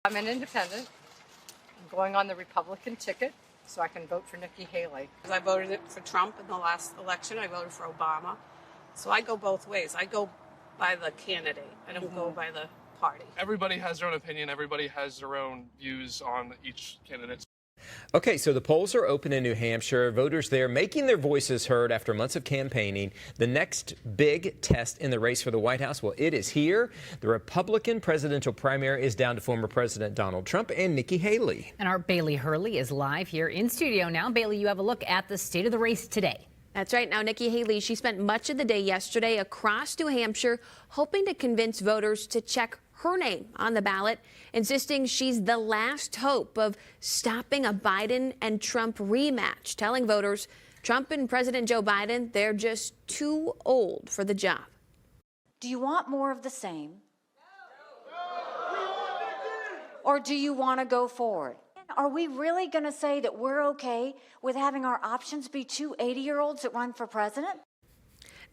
I'm an independent. I'm going on the Republican ticket so I can vote for Nikki Haley. I voted for Trump in the last election. I voted for Obama. So I go both ways. I go by the candidate. I don't go by the party. Everybody has their own opinion. Everybody has their own views on each candidate. Okay, so the polls are open in New Hampshire. Voters there making their voices heard after months of campaigning. The next big test in the race for the White House, well, it is here. The Republican presidential primary is down to former President Donald Trump and Nikki Haley. And our Bailey Hurley is live here in studio now. Bailey, you have a look at the state of the race today. That's right. Now, Nikki Haley, she spent much of the day yesterday across New Hampshire hoping to convince voters to check her name on the ballot, insisting she's the last hope of stopping a Biden and Trump rematch, telling voters Trump and President Joe Biden, they're just too old for the job. Do you want more of the same? Or do you want to go forward? Are we really going to say that we're okay with having our options be two 80-year-olds that run for president?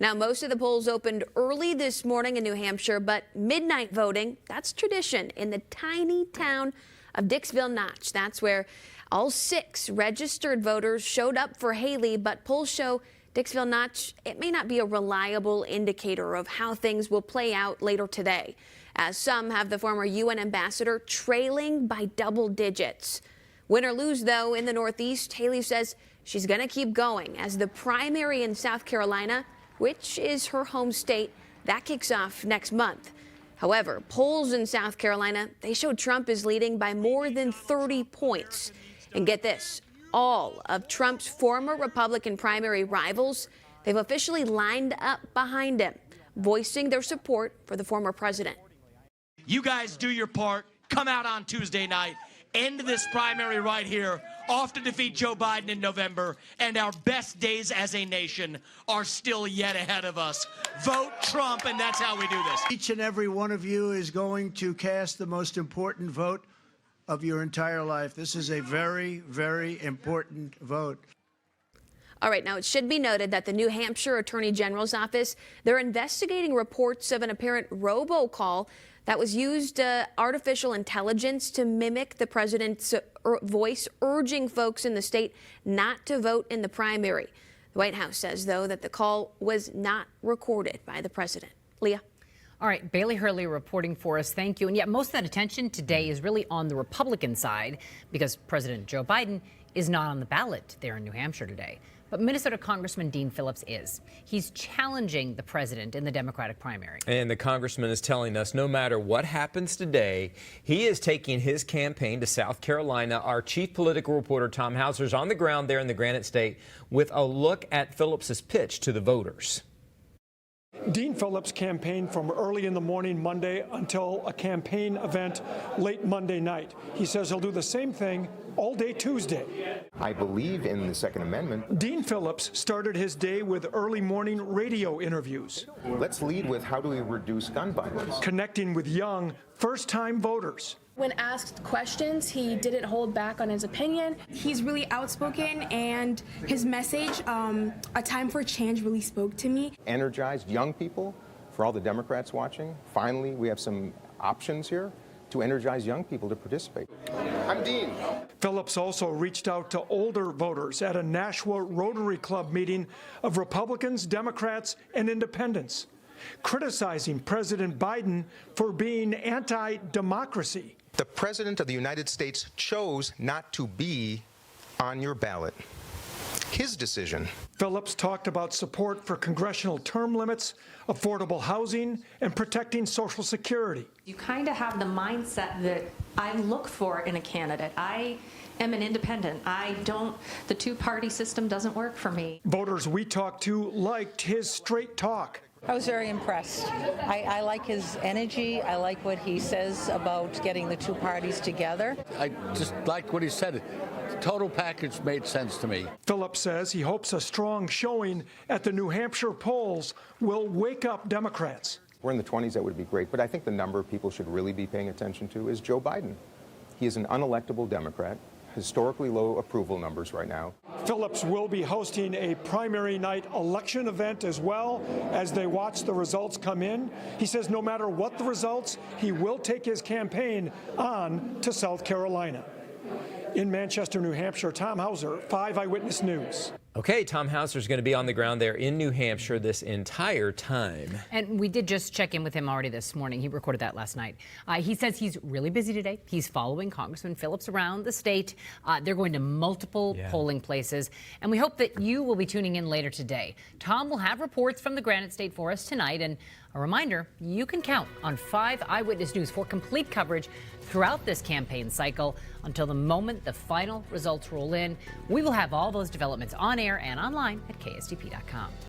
Now, most of the polls opened early this morning in New Hampshire, but midnight voting, that's tradition in the tiny town of Dixville Notch. That's where all 6 registered voters showed up for Haley, but polls show Dixville Notch, it may not be a reliable indicator of how things will play out later today, as some have the former UN ambassador trailing by double digits. Win or lose, though, in the Northeast, Haley says she's going to keep going as the primary in South Carolina, which is her home state, that kicks off next month. However, polls in South Carolina, they show Trump is leading by more than 30 points. And get this, all of Trump's former Republican primary rivals, they've officially lined up behind him, voicing their support for the former president. You guys do your part. Come out on Tuesday night. End this primary right here. Off to defeat Joe Biden in November. And our best days as a nation are still yet ahead of us. Vote Trump, and that's how we do this. Each and every one of you is going to cast the most important vote of your entire life. This is a very, very important vote. All right, now it should be noted that the New Hampshire Attorney General's office, they're investigating reports of an apparent robocall that was used artificial intelligence to mimic the president's voice, urging folks in the state not to vote in the primary. The White House says, though, that the call was not recorded by the president. Leah. All right, Bailey Hurley reporting for us. Thank you. And yet most of that attention today is really on the Republican side because President Joe Biden is not on the ballot there in New Hampshire today. But Minnesota Congressman Dean Phillips is. He's challenging the president in the Democratic primary. And the congressman is telling us no matter what happens today, he is taking his campaign to South Carolina. Our chief political reporter, Tom Hauser, is on the ground there in the Granite State with a look at Phillips's pitch to the voters. Dean Phillips campaigned from early in the morning Monday until a campaign event late Monday night. He says he'll do the same thing all day Tuesday. I believe in the Second Amendment. Dean Phillips started his day with early morning radio interviews. Let's lead with how do we reduce gun violence? Connecting with young, first-time voters. When asked questions, he didn't hold back on his opinion. He's really outspoken, and his message, A Time for Change, really spoke to me. Energized young people, for all the Democrats watching, finally we have some options here to energize young people to participate. I'm Dean. Phillips also reached out to older voters at a Nashua Rotary Club meeting of Republicans, Democrats, and independents, criticizing President Biden for being anti-democracy. The President of the United States chose not to be on your ballot. His decision. Phillips talked about support for congressional term limits, affordable housing, and protecting Social Security. You kind of have the mindset that I look for in a candidate. I am an independent. The two-party system doesn't work for me. Voters we talked to liked his straight talk. I was very impressed. I like his energy. I like what he says about getting the two parties together. I just like what he said. The total package made sense to me. Phillips says he hopes a strong showing at the New Hampshire polls will wake up Democrats. We're in the 20s, that would be great, but I think the number people should really be paying attention to is Joe Biden. He is an unelectable Democrat, historically low approval numbers right now. Phillips will be hosting a primary night election event as well as they watch the results come in. He says no matter what the results, he will take his campaign on to South Carolina. In Manchester, New Hampshire, Tom Hauser, 5 Eyewitness News. Okay, Tom Hauser is going to be on the ground there in New Hampshire this entire time. And we did just check in with him already this morning. He recorded that last night. He says he's really busy today. He's following Congressman Phillips around the state. They're going to multiple polling places. And we hope that you will be tuning in later today. Tom will have reports from the Granite State Forest tonight. And a reminder, you can count on 5 Eyewitness News for complete coverage throughout this campaign cycle until the moment the final results roll in. We will have all those developments on air and online at KSTP.com.